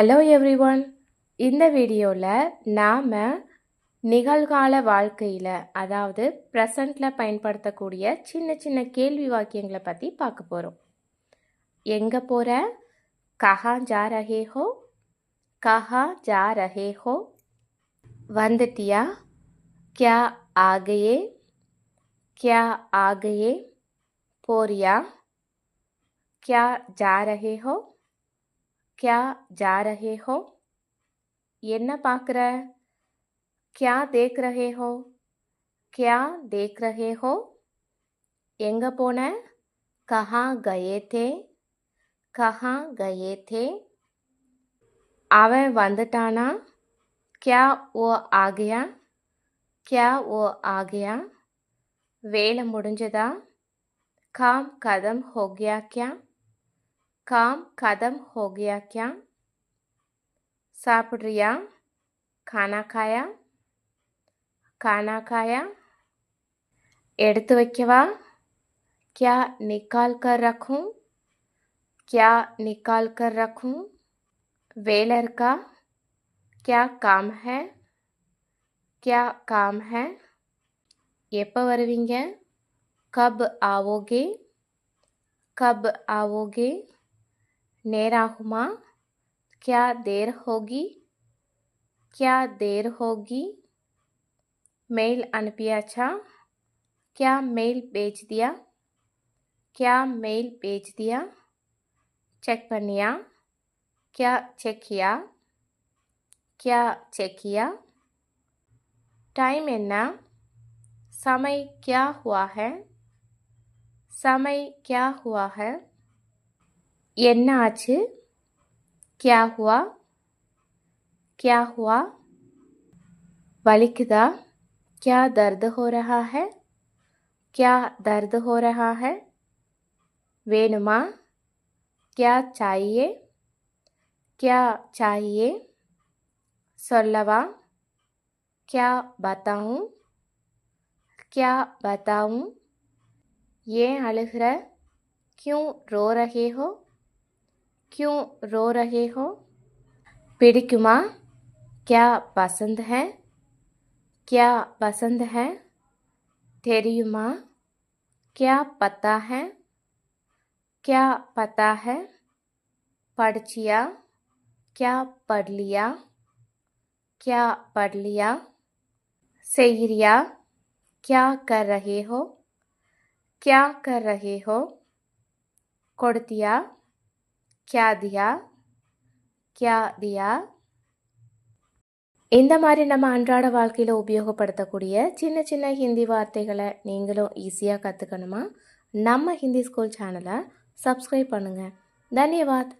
Hello everyone. இந்த வீடியோவில் நாம் நிகழ்கால வாழ்க்கையில் அதாவது ப்ரெசண்ட்டில் பயன்படுத்தக்கூடிய சின்ன சின்ன கேள்வி வாக்கியங்களை பற்றி பார்க்க போகிறோம். எங்கே போகிற? கஹா ஜா ரஹே ஹோ? கஹா ஜா ரஹே ஹோ? வந்துட்டியா? கியா ஆகையே? கியா ஆகையே? போறியா? கியா ஜா ரஹே ஹோ? क्या जा रहे हो? என்ன பார்க்குற? क्या देख रहे हो? क्या देख रहे हो? எங்கே போன? कहाँ गए थे? कहाँ गए थे? அவன் வந்துட்டானா? क्या वो आ गया? क्या वो आ गया? வேலை முடிஞ்சதா? काम खत्म हो गया क्या? काम खत्म हो गया क्या? सापड़िया? खाना खाया? खाना खाया? எடுத்து வைக்கவா? क्या निकाल कर रखूं? क्या निकाल कर रखूं? வேலை இருக்கா? क्या काम है? क्या काम है? எப்போ வருவீங்க? कब आओगे? कब आओगे? நேராகுமா? क्या देर होगी? क्या देर होगी? मेल अनुपियाचा? क्या मेल भेज दिया? क्या मेल भेज दिया? चेक पन्निया? क्या चेक किया? क्या चेक किया? टाइम एन्ना? समय क्या हुआ है? समय क्या हुआ है? என்ன ஆச்சு? क्या हुआ? क्या हुआ? வலிக்குதா? क्या दर्द हो रहा है? क्या दर्द हो रहा है? வேணுமா? क्या चाहिए? क्या चाहिए? சொல்லவா? क्या बताऊं? क्या बताऊं? ஏன் அழுகிற? क्यों रो रहे हो? क्यों रो रहे हो? பிடிக்குமா? क्या पसंद है? क्या पसंद है? தெரியுமா? क्या पता है? क्या पता है? படிச்சியா? क्या पढ़ लिया? क्या पढ़ लिया? செய்கிறியா? क्या कर रहे हो? क्या कर रहे हो? கொடுத்தியா? क्या दिया? क्या दिया? இந்த மாதிரி நம்ம அன்றாட வாழ்க்கையில் உபயோகப்படுத்தக்கூடிய சின்ன சின்ன ஹிந்தி வார்த்தைகளை நீங்களும் ஈஸியாக கற்றுக்கணுமா? நம்ம ஹிந்தி ஸ்கூல் சேனலை சப்ஸ்கிரைப் பண்ணுங்கள். தன்யவாத்.